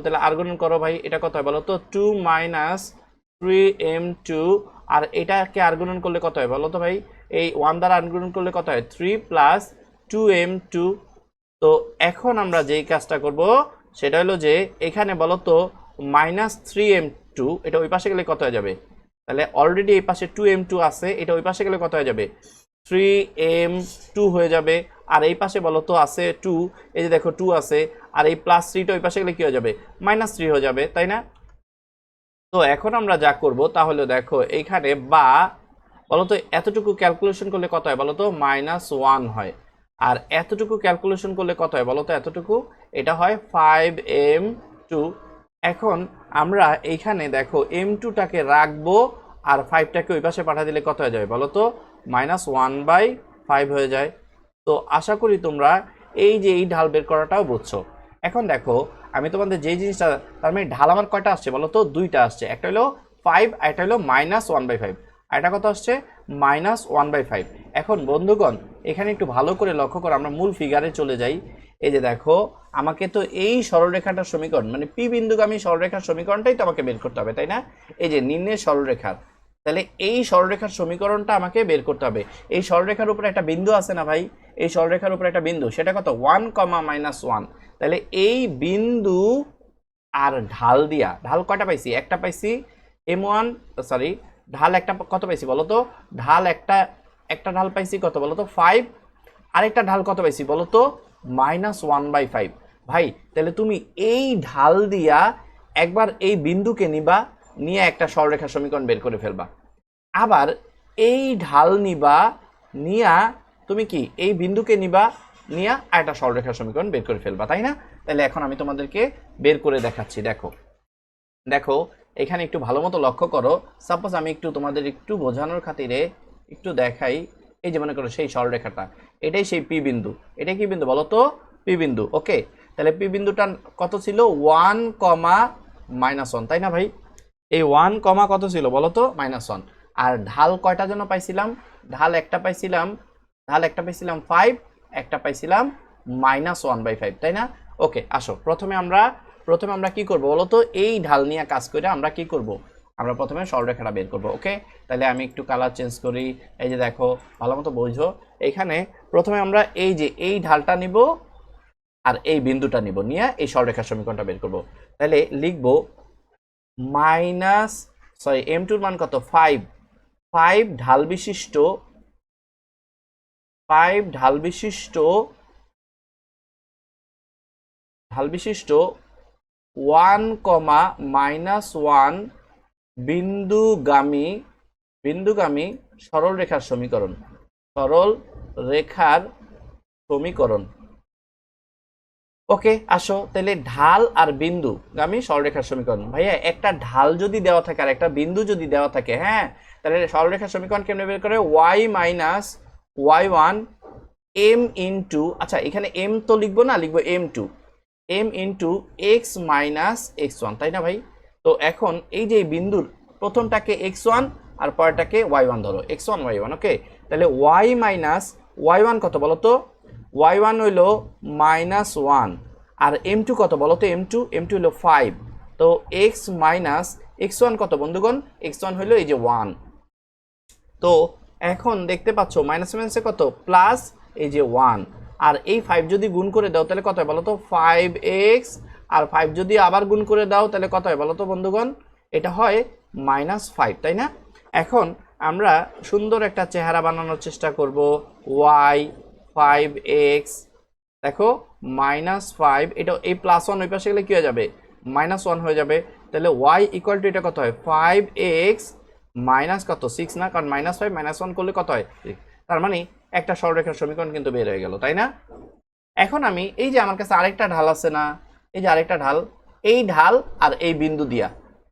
Speaker 1: তাহলে আর্গুমেন্ট করো ভাই, এটা কত হয় বলো তো 2 -3m2, আর এটাকে আর্গুমেন্ট করলে কত হয় বলো তো ভাই, এই 1 দ্বারা আর্গুমেন্ট করলে কত হয় 3 + 2m2। তো এখন আমরা যেই কাজটা করব সেটা হলো যে এখানে বলো তো -3m2, এটা ওই পাশে গেলে কত হয়ে যাবে, তাহলে অলরেডি এই পাশে 2m2 আছে, এটা ওই পাশে গেলে কত হয়ে যাবে 3m2 হয়ে যাবে, আর এই পাশে বলো তো আছে 2, এই যে দেখো 2 আছে, আর এই +3টা ওই পাশে গেলে কি হয়ে যাবে -3 হয়ে যাবে, তাই না? তো এখন আমরা যা করব তাহলে দেখো এইখানে বা বলো তো এতটুকু ক্যালকুলেশন করলে কত হয় বলো তো -1 হয়, আর এতটুকু ক্যালকুলেশন করলে কত হয় বলো তো এতটুকু, এটা হয় 5m2। এখন আমরা এইখানে দেখো m2টাকে রাখবো আর 5টাকে ওই পাশে পাঠা দিলে কত হয়ে যাবে বলো তো -1/5 হয়ে যায়। তো আশা করি তোমরা এই যে এই ঢাল বের করাটাও বুঝছো। এখন দেখো আমি তোমাদের যে জিনিসটা, তার মানে ঢাল আমার কয়টা আসছে বলো তো, দুইটা আসছে, একটা হলো 5 আর একটা হলো -1/5, আর এটা কত আসছে -1/5। এখন বন্ধুগণ এখানে একটু ভালো করে লক্ষ্য করো, আমরা মূল ফিগারে চলে যাই। এই যে দেখো আমাকে তো এই সরলরেখাটার সমীকরণ মানে পি বিন্দুগামী সরলরেখার সমীকরণটাই তো আমাকে বের করতে হবে, তাই না? এই যে নিম্নের সরলরেখার, তাহলে এই সরলরেখার সমীকরণটা আমাকে বের করতে হবে। এই সরলরেখার উপরে একটা বিন্দু আছে না ভাই, এই সরলরেখার উপরে একটা বিন্দু, সেটা কত 1, -1। তাহলে এই বিন্দু আর ঢাল দিয়া, ঢাল কয়টা পাইছি, একটা পাইছি m1, সরি ঢাল একটা কত পাইছি বলো তো, ঢাল একটা ঢাল পাইছি কত বলো তো 5, আরেকটা ঢাল কত পাইছি বলো তো -1/5। ভাই তাহলে তুমি এই ঢাল দিয়া একবার এই বিন্দুকে নিবা, নিয়ে একটা সরলরেখার সমীকরণ বের করে ফেলবা, আবার এই ঢাল নিবা, নিয়া তুমি কি এই বিন্দুকে নিবা, নিয়া একটা সরলরেখার সমীকরণ বের করে ফেলবা, তাই না? তাহলে এখন আমি তোমাদেরকে বের করে দেখাচ্ছি। দেখো দেখো এখানে একটু ভালো মতো লক্ষ্য করো, সাপোজ আমি একটু তোমাদের একটু বোঝানোর খাতিরে একটু দেখাই। এই যে মনে করো সেই সরলরেখাটা, এটাই সেই পি বিন্দু, এটা কি বিন্দু বলো তো পি বিন্দু। ওকে, তাহলে পি বিন্দুটা কত ছিল 1, -1, তাই না ভাই? এই 1, কত ছিল বলো তো -1, আর ঢাল কয়টা জন্য পাইছিলাম, ঢাল একটা পাইছিলাম 5, একটা পাইছিলাম -1/5, তাই না? ওকে, আসো প্রথমে আমরা কি করব বলো তো, এই ঢাল নিয়ে কাজ করে আমরা কি করব, আমরা প্রথমে সরলরেখাটা বের করব। ওকে, তাহলে আমি একটু কালার চেঞ্জ করি। এই যে দেখো ভালো মতো বোঝো, এখানে প্রথমে আমরা এই যে এই ঢালটা নিব আর এই বিন্দুটা নিব, নিয়ে এই সরলরেখার সমীকরণটা বের করব। তাহলে লিখব m2 এর মান কত 5, 5 ঢাল বিশিষ্ট 1, -1 বিন্দুগামী সরলরেখার সমীকরণ। ওকে, আসো তাহলে ঢাল আর বিন্দুগামী সরলরেখার সমীকরণ। ভাইয়া একটা ঢাল যদি দেওয়া থাকে আর একটা বিন্দু যদি দেওয়া থাকে, হ্যাঁ, তাহলে সরলরেখার সমীকরণ কেমনে বের করে, y - y1 m ইনটু, আচ্ছা এখানে m তো লিখবো না, লিখবো m2, m into x - x1, তাই না ভাই? তো এখন এই যে বিন্দুর প্রথমটাকে x1 আর পরেরটাকে y1 ধরো, x1 y1। ওকে, তাহলে y - y1 কত বলো তো, y1 হইল -1 আর m2 কত বলো তো, m2 হইল 5। তো x মাইনাস x1 কত বন্ধুগণ, x1 হইল এই যে 1। তো এখন দেখতে পাচ্ছ মাইনাস মাইনাসে কত প্লাস এই যে 1, আর এই 5 যদি গুণ করে দাও তাহলে কত হয় বলো তো 5x, আর 5 যদি আবার গুণ করে দাও তাহলে কত হয় বলো তো বন্ধুগণ, এটা হয় -5, তাই না? এখন আমরা সুন্দর একটা চেহারা বানানোর চেষ্টা করব। y 5x, দেখো -5, এটা এই +1 ওই পাশে গেলে কি হয়ে যাবে, -1 হয়ে যাবে। তাহলে y ইকুয়াল টু এটা কত হয় 5x মাইনাস কত 6 না, কারণ -5 -1 করলে কত হয় 6। তার মানে একটা সরলরেখার সমীকরণ কিন্তু বের হয়ে গেল, তাই না? এখন আমি এই যে আমার কাছে আরেকটা ঢাল আছে না, এই যে আরেকটা ঢাল, এই ঢাল আর এই বিন্দু দিয়া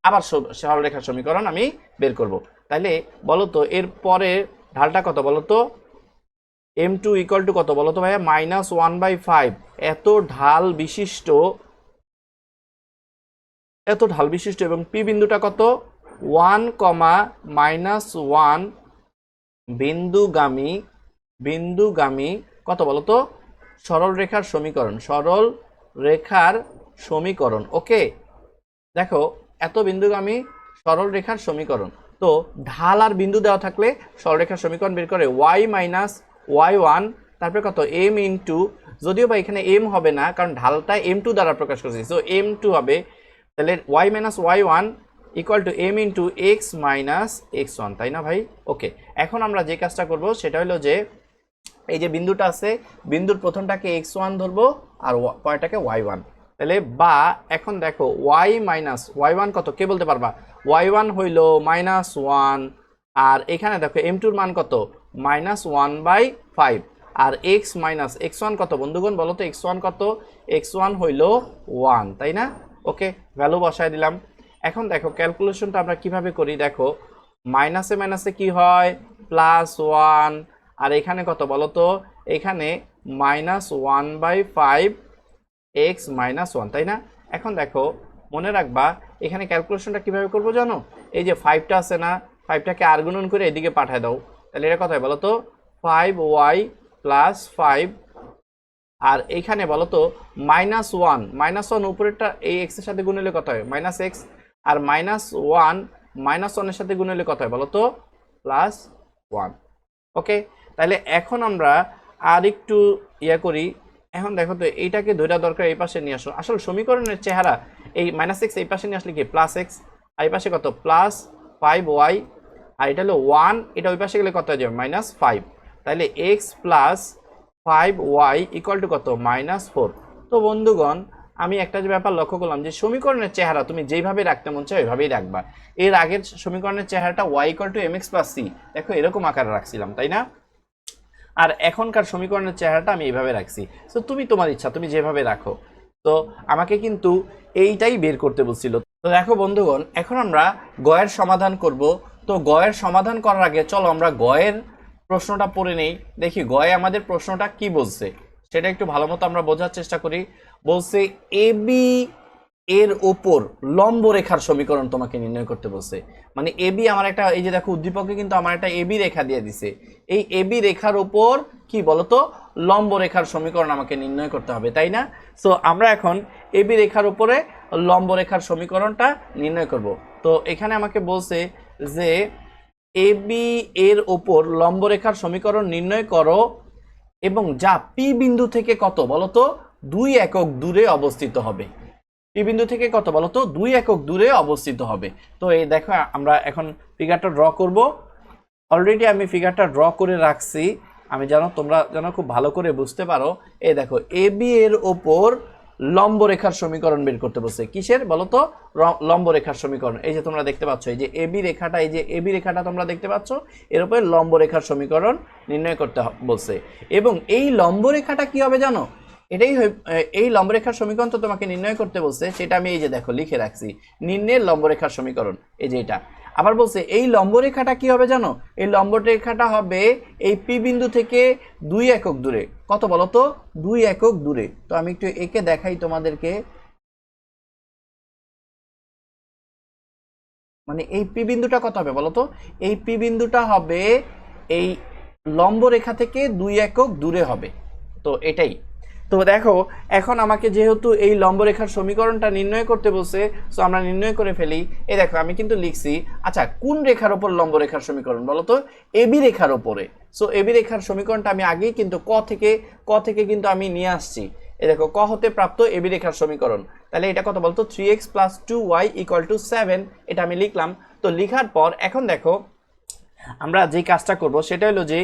Speaker 1: আবার সরলরেখার সমীকরণ আমি বের করব। তাইলে বলো তো এর পরে ঢালটা কত বলো তো, m2 ইকুয়াল টু কত বলো তো ভাইয়া, -1/5। এত ঢাল বিশিষ্ট এবং পি বিন্দুটা কত 1, -1 বিন্দুগামী কত বলো তো, সরল রেখার সমীকরণ। ওকে, দেখো এত বিন্দুগামী সরল রেখার সমীকরণ। তো ঢাল আর বিন্দু দেওয়া থাকলে সরলরেখার সমীকরণ বের করে y y1, তারপরে কত m ইন্টু, যদিও বা এখানে m হবে না কারণ ঢালটা m2 দ্বারা প্রকাশ করছি, সো m2 হবে। তাহলে y y1 equal to m into x minus x1, তাই না ভাই? ওকে, এখন আমরা যে কাজটা করব সেটা হলো যে এই যে বিন্দুটা আছে, বিন্দুর প্রথমটাকে x1 ধরবো আর পরেরটাকে y1। তাহলে বা এখন দেখো y মাইনাস y1 কত, কে বলতে পারবা? y1 হইল -1, আর এখানে দেখো m2 এর মান কত -1/5, আর x মাইনাস x1 কত বন্ধুগণ বলো তো, x1 কত, x1 হইল 1, তাই না? ওকে, ভ্যালু বসায় দিলাম। এখন দেখো ক্যালকুলেশনটা আমরা কিভাবে করি, দেখো মাইনাসে মাইনাসে কি হয় +1, আর এখানে কত বলো তো, এখানে -1/5 x -1, তাই না? এখন দেখো মনে রাখবা এখানে ক্যালকুলেশনটা কিভাবে করবো জানো, এই যে 5টা আছে না, 5টাকে আর গুণন করে এদিকে পাঠায় দাও, তাহলে এটা কত হয় বলো তো 5y + 5, আর এইখানে বলো তো -1 উপরেরটা এই x এর সাথে গুণ হলে কত হয় -x, আর -1 এর সাথে গুণ হলে কত হয় বলো তো +1। ওকে, তাহলে এখন আমরা আর একটু ইয়া করি। এখন দেখো তো এইটাকে ধরে দরকার এই পাশে নিয়ে আসো, আসলে সমীকরণের চেহারা এই -x এই পাশে নিয়ে আসলে কি +x, আর এই পাশে কত +5y, আর এটা হলো 1, এটা ওই পাশে গেলে কত হয়ে যাবে -5, তাহলে x + 5y ইকুয়াল টু কত -4। তো বন্ধুগণ আমি একটা যে ব্যাপার লক্ষ্য করলাম যে সমীকরণের চেহারা তুমি যেইভাবে রাখতে মন চায় ওইভাবেই রাখবা। এর আগের সমীকরণের চেহারাটা y = mx + c, দেখো এরকম আকারে রাখছিলাম, তাই না? আর এখনকার সমীকরণের চেহারাটা আমি এইভাবে রাখছি। তো তুমি তোমার ইচ্ছা, তুমি যেভাবে রাখো। তো আমাকে কিন্তু এইটাই বের করতে বলছিল। তো দেখো বন্ধুগণ এখন আমরা গয়ের সমাধান করব। তো গয়ের সমাধান করার আগে চলো আমরা গয়ের প্রশ্নটা পড়ে নেই, দেখি গয়ে আমাদের প্রশ্নটা কি বলছে সেটা একটু ভালো মতো আমরা বোঝার চেষ্টা করি। বলছে এবি এর ওপর লম্ব রেখার সমীকরণ তোমাকে নির্ণয় করতে বলছে। মানে এবি আমার একটা, এই যে দেখো উদ্দীপকে কিন্তু আমার একটা এবি রেখা দিয়ে দিছে, এই এবি রেখার ওপর কি বলতো লম্ব রেখার সমীকরণ আমাকে নির্ণয় করতে হবে, তাই না? সো আমরা এখন এবি রেখার উপরে লম্ব রেখার সমীকরণটা নির্ণয় করব। তো এখানে আমাকে বলছে যে এবি এর ওপর লম্ব রেখার সমীকরণ নির্ণয় করো এবং যা পি বিন্দু থেকে কত বলতো 2 একক দূরে অবস্থিত হবে। পি বিন্দু থেকে কত বলতো 2 একক দূরে অবস্থিত হবে। তো এই দেখো আমরা এখন ফিগারটা ড্র করব। অলরেডি আমি ফিগারটা ড্র করে রাখছি, আমি তোমরা যেন খুব ভালো করে বুঝতে পারো। এই দেখো এবি এর ওপর লম্ব রেখার সমীকরণ বের করতে বলছে, কিসের বলতো লম্ব রেখার সমীকরণ। এই যে তোমরা দেখতে পাচ্ছ এই যে এবি রেখাটা, এই যে এবি রেখাটা তোমরা দেখতে পাচ্ছ, এর উপরে লম্ব রেখার সমীকরণ নির্ণয় করতে বলছে। এবং এই লম্ব রেখাটা কি হবে জানো, এটাই এই লম্বরেখার সমীকরণ তো তোমাকে নির্ণয় করতে বলছে, সেটা আমি এই যে দেখো লিখে রাখছি, নির্ণয়ের লম্বরেখার সমীকরণ, এই যে এটা। আবার বলছে এই লম্বরেখাটা কি হবে জানো, এই লম্বরেখাটা হবে এই পি বিন্দু থেকে 2 একক দূরে, কত বলো তো 2 একক দূরে। তো আমি একটু একে দেখাই তোমাদেরকে, মানে এই পি বিন্দুটা কত হবে বলো তো, এই পি বিন্দুটা হবে এই লম্ব রেখা থেকে 2 একক দূরে হবে। তো এটাই। তো দেখো এখন আমাকে যেহেতু এই লম্বরেখার সমীকরণটা নির্ণয় করতে বলছে, সো আমরা নির্ণয় করে ফেলি। এই দেখো আমি কিন্তু লিখছি, আচ্ছা কোন রেখার উপর লম্বরেখার সমীকরণ বলো তো? এবি রেখার উপরে। সো এবি রেখার সমীকরণটা আমি আগেই কিন্তু ক থেকে কিন্তু আমি নিয়ে আসছি। এই দেখো ক হতে প্রাপ্ত এবি রেখার সমীকরণ। তাহলে এটা কত বলতো? 3x + 2y = 7। এটা আমি লিখলাম। তো লেখার পর এখন দেখো আমরা যে কাজটা করব সেটা হলো যে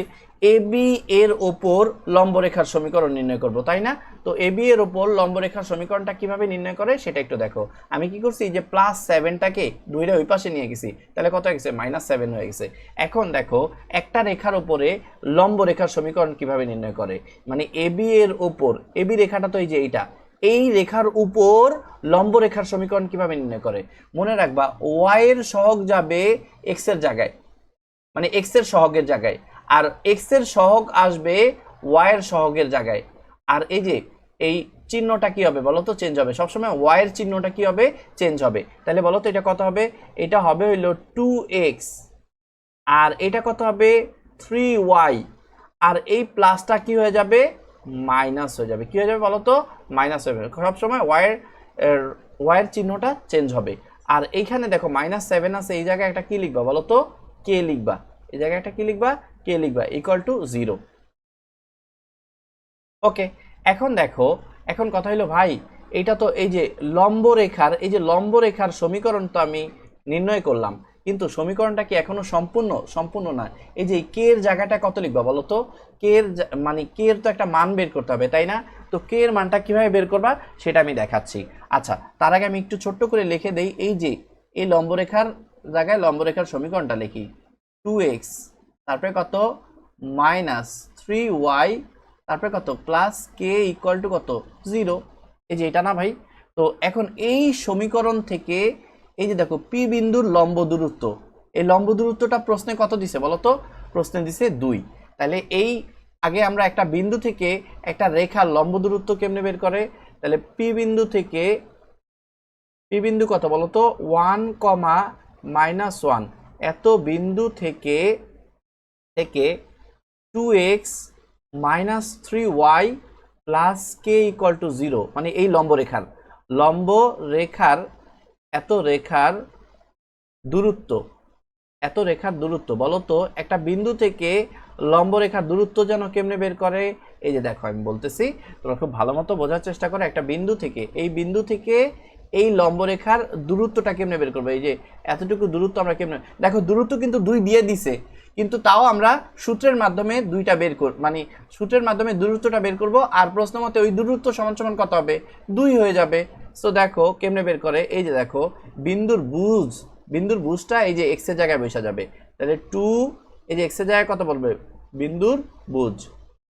Speaker 1: এবি এর ওপর লম্বরেখার সমীকরণ নির্ণয় করব, তাই না? তো এবি এর ওপর লম্বরেখার সমীকরণটা কিভাবে নির্ণয় করে সেটা একটু দেখো। আমি কি করছি, যে +7টাকে 2টা ওই পাশে নিয়ে গেছি, তাহলে কত হয়ে গেছে? -7 হয়ে গেছে। এখন দেখো একটা রেখার উপরে লম্বরেখার সমীকরণ কিভাবে নির্ণয় করে, মানে এবি এর ওপর, এবি রেখাটা তো এই যে এইটা, এই রেখার উপর লম্বরেখার সমীকরণ কিভাবে নির্ণয় করে? মনে রাখবা ওয়াই এর সহগ যাবে এক্স এর জায়গায়, মানে এক্স এর সহগের জায়গায়, আর এক্স এর সহগ আসবে ওয়াই এর সহগের জায়গায়। আর এই যে এই চিহ্নটা কি হবে বলো তো? চেঞ্জ হবে সবসময়, ওয়াই এর চিহ্নটা কি হবে? চেঞ্জ হবে। তাহলে বলো তো এটা কত হবে? এটা হবে হইলো 2x, আর এটা কত হবে? 3y, আর এই প্লাসটা কি হয়ে যাবে? মাইনাস হয়ে যাবে। কি হয়ে যাবে বলো তো? মাইনাস হয়ে যাবে। সবসময় ওয়াই এর চিহ্নটা চেঞ্জ হবে। আর এইখানে দেখো -7 আছে, এই জায়গায় একটা কি লিখবা বলো তো? কে লিখবা। এই জায়গায় একটা কি লিখবা? কে লিখবা, = 0। ওকে, এখন দেখো, এখন কথা হলো ভাই এটা তো এই যে লম্বরেখার, এই যে লম্বরেখার সমীকরণ তো আমি নির্ণয় করলাম, কিন্তু সমীকরণটা কি এখনো সম্পূর্ণ না। এই যে কে এর জায়গাটা কত লিখবা বলো তো? কে এর মানে কে এর তো একটা মান বের করতে হবে, তাই না? তো কে এর মানটা কিভাবে বের করবা সেটা আমি দেখাচ্ছি। আচ্ছা তার আগে আমি একটু ছোট্ট করে লিখে দেই, এই যে এই লম্বরেখার জায়গায় লম্বরেখার সমীকরণটা লিখি। 2x তারপরে কত? -3y তারপরে কত? প্লাস কে ইকুয়াল টু কত? 0। এই যে এটা না ভাই? তো এখন এই সমীকরণ থেকে এই যে দেখো পি বিন্দুর লম্ব দূরত্ব, এই লম্ব দূরত্বটা প্রশ্নে কত দিছে বলো তো? প্রশ্নে দিছে 2। তাহলে এই আগে আমরা একটা বিন্দু থেকে একটা রেখার লম্ব দূরত্ব কেমনে বের করে? তাহলে পি বিন্দু থেকে, পি বিন্দু কত বলো তো? 1, -1, এত বিন্দু থেকে 2x - 3y plus K equal to 0, মানে এই লম্ব রেখার এত রেখার দূরত্ব বলো তো? একটা বিন্দু থেকে লম্ব রেখার দূরত্ব যেন কেমনে বের করে? এই যে দেখো আমি বলতেছি, তোমরা খুব ভালো মতো বোঝার চেষ্টা করো। একটা বিন্দু থেকে, এই বিন্দু থেকে এই লম্ব রেখার দূরত্বটা কেমনে বের করবে? এই যে এতটুকু দূরত্ব আমরা কেমনে, দেখো দূরত্ব কিন্তু 2 দিয়ে দিছে, কিন্তু তাও আমরা সূত্রের মাধ্যমে দুইটা বের করব, মানে সূত্রের মাধ্যমে দূরত্বটা বের করব, আর প্রশ্ন মতে ওই দূরত্ব সমান সমান কত হবে? 2 হয়ে যাবে। সো দেখো কেমনে বের করে, এই যে দেখো বিন্দুর বুজটা এই যে এক্স এর জায়গায় বসে যাবে। তাহলে 2, এই যে এক্স এর জায়গায় কত বলবে? বিন্দুর বুজ,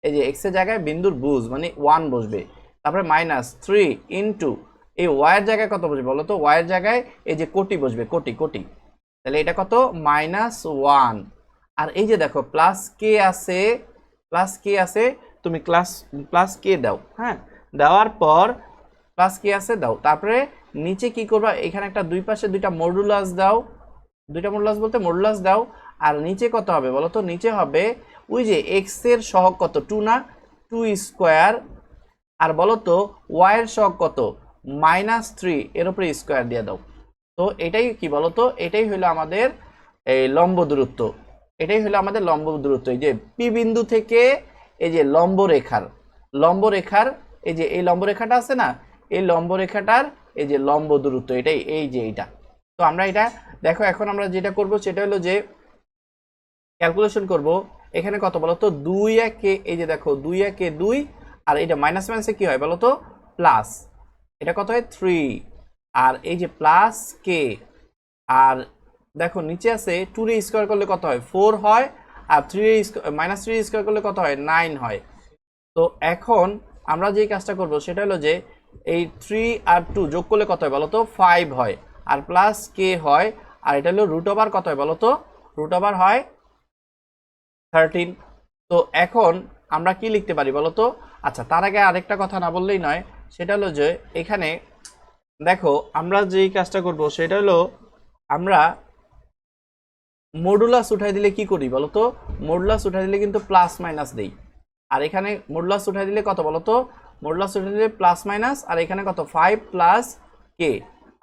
Speaker 1: এই যে এক্স এর জায়গায় বিন্দুর বুজ মানে 1 বসবে। তারপরে -3 ইনটু এই ওয়াই এর জায়গায় কত বসবে বলো তো? ওয়াই এর জায়গায় এই যে কোটি বসবে, কোটি। তাহলে এটা কত? -1। আর এই যে দেখো প্লাস কে আছে, তুমি প্লাস কে দাও, হ্যাঁ, দেওয়ার পর প্লাস কে আছে দাও। তারপরে নিচে কি করবা? এখানে একটা দুই পাশে দুইটা মডুলাস দাও, মডুলাস দাও। আর নিচে কত হবে বলো তো? নিচে হবে ওই যে এক্স এর সহগ কত? 2 না? 2²। আর বলো তো ওয়াই এর সহগ কত? -3, এর উপরে স্কোয়ার দিয়ে দাও। তো এটাই কি বলো তো? এটাই হলো আমাদের এই লম্ব দূরত্ব। এই যে পি বিন্দু থেকে এই যে লম্বরেখার এই যে এই লম্বরেখাটা আছে না, এই লম্বরেখাটার এই যে লম্ব দূরত্ব, এটাই এই যে এইটা। তো আমরা এটা দেখো, এখন আমরা যেটা করব সেটা হলো যে ক্যালকুলেশন করব। এখানে কত বলো তো? 2 কে, এই যে দেখো 2 কে 2, আর এটা মাইনাস মাইনাসে কি হয় বলো তো? প্লাস। এটা কত হয়? 3। আর এই যে প্লাস কে, আর দেখো নিচে আছে 2 এর স্কয়ার করলে কত হয়? 4 হয়। আর 3 এর -3 এর স্কয়ার করলে কত হয়? 9 হয়। তো এখন আমরা যে কাজটা করব সেটা হলো যে এই 3 আর 2 যোগ করলে কত হয় বলো তো? 5 হয়। আর প্লাস কে হয়, আর এটা হলো রুট ওভার কত হয় বলো তো? রুট ওভার হয় 13। তো এখন আমরা কি লিখতে পারি বলো তো? আচ্ছা তার আগে আরেকটা কথা না বললেই নয়, সেটা হলো যে এখানে দেখো আমরা যেই কাজটা করব সেটা হলো আমরা মডুলাস উঠাই দিলে কি করি বলো তো? মডুলাস উঠাই দিলে কিন্তু প্লাস মাইনাস দেই। আর এখানে মডুলাস উঠে দিলে কত বলো তো, মডুলাস উঠে দিলে প্লাস মাইনাস, আর এখানে কত 5 প্লাস কে,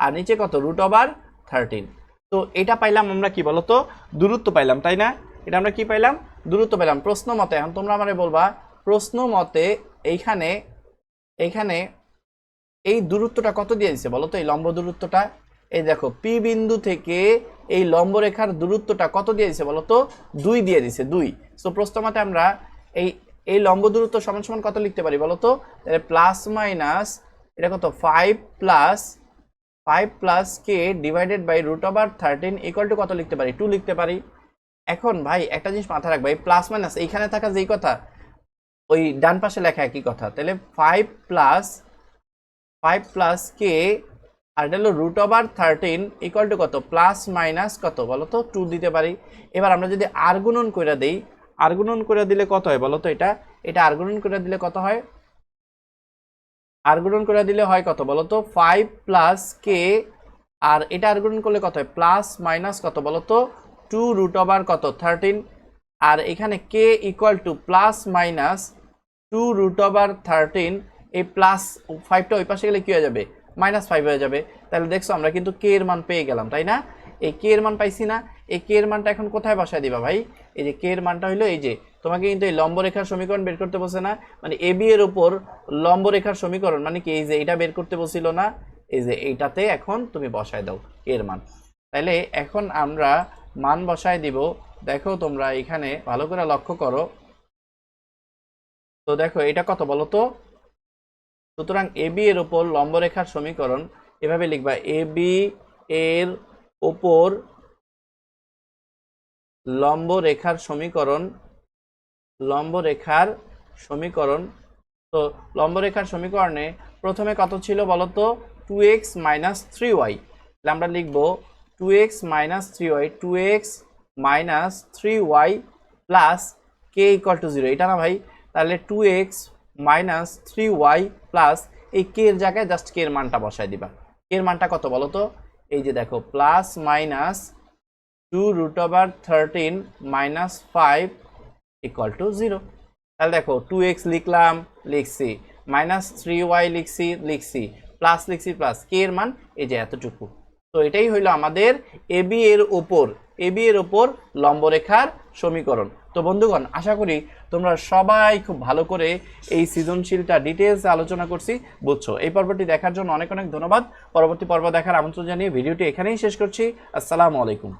Speaker 1: আর নিচে কত √13। তো এটা পাইলাম আমরা কি বলতো, দূরত্ব পাইলাম, তাই না? এটা আমরা কি পাইলাম, দূরত্ব পাইলাম প্রশ্ন মতে। এখন তোমরা আমারে বলবা প্রশ্ন মতে এইখানে এই দূরত্বটা কত দিয়ে দিছে বলো তো, এই লম্ব দূরত্বটা। এই দেখো পি বিন্দু থেকে এই লম্ব রেখার দূরত্বটা কত দিয়ে দিছে বলো তো, 2 দিয়ে দিছে, 2। সো প্রশ্ন মতে আমরা এই লম্ব দূরত্ব সমান সমান কত লিখতে পারি বলো তো, তাহলে প্লাস মাইনাস এটা কত 5 প্লাস কে ডিভাইডেড বাই √13 ইকুয়াল টু কত লিখতে পারি, 2 লিখতে পারি। এখন ভাই একটা জিনিস মাথায় রাখবা, এই প্লাস মাইনাস এইখানে থাকা যেই কথা ওই ডান পাশে লেখা একই কথা। তাহলে 5 প্লাস কে আর এটা হলো √13 ইকুয়াল টু কত, প্লাস মাইনাস কত বলো তো 2 দিতে পারি। এবার আমরা যদি আর গুণন করে দেই, আর গুণন করে দিলে কত হয় বলো তো, এটা আর গুণন করে দিলে কত হয়, আর গুণন করে দিলে হয় কত বলো তো 5 প্লাস কে, আর এটা আর গুণন করলে কত হয় প্লাস মাইনাস কত বলো তো 2√13, আর এখানে K equal to plus minus 2√13। এই প্লাস 5টা ওই পাশে গেলে কি হয়ে যাবে, -5 হয়ে যাবে। তাহলে দেখছো আমরা কিন্তু কে এর মান পেয়ে গেলাম, তাই না? এই কে এর মান পাইছি না, এই কে এর মানটা এখন কোথায় বসায় দিবা ভাই, এই যে কে এর মানটা হইলো এই যে তোমাকে কিন্তু এই লম্ব রেখার সমীকরণ বের করতে বলছে না, মানে এবি এর উপর লম্ব রেখার সমীকরণ, মানে কি এই যে এটা বের করতে বলছিল না, এই যে এইটাতে এখন তুমি বসায় দাও কে এর মান। তাহলে এখন আমরা মান বসায় দিব। দেখো তোমরা এখানে ভালো করে লক্ষ্য করো, তো দেখো এটা কত বলো তো, সুতরাং এবি এর উপর লম্ব রেখার সমীকরণ এভাবে লিখবা, এবি এর উপর লম্ব রেখার সমীকরণ, তো লম্ব রেখার সমীকরণে প্রথমে কত ছিল বলতো 2x - 3y, তাহলে আমরা লিখবো 2x - 3y, 2x - 3y plus K equal to 0, এটা না ভাই? তাহলে 2x - 3y প্লাস এই কে এর জায়গায় জাস্ট কে এর মানটা বসায় দিবা। কে এর মানটা কত বলো তো, এই যে দেখো প্লাস মাইনাস 2√13 - 5 ইকুয়াল টু 0। তাহলে দেখো 2x লিখলাম, লিখছি, -3y লিখছি, প্লাস লিখছি, প্লাস কে এর মান এই যে এতটুকু। তো এটাই হইলো আমাদের এবি এর উপর লম্বরেখার সমীকরণ। তো বন্ধুগণ, আশা করি তোমরা সবাই খুব ভালো করে এই সৃজনশীলটা ডিটেলস আলোচনা করছি, বুঝছো। এই পর্বটি দেখার জন্য অনেক অনেক ধন্যবাদ। পরবর্তী পর্ব দেখার আমন্ত্রণ জানিয়ে ভিডিওটি এখানেই শেষ করছি। আসসালামু আলাইকুম।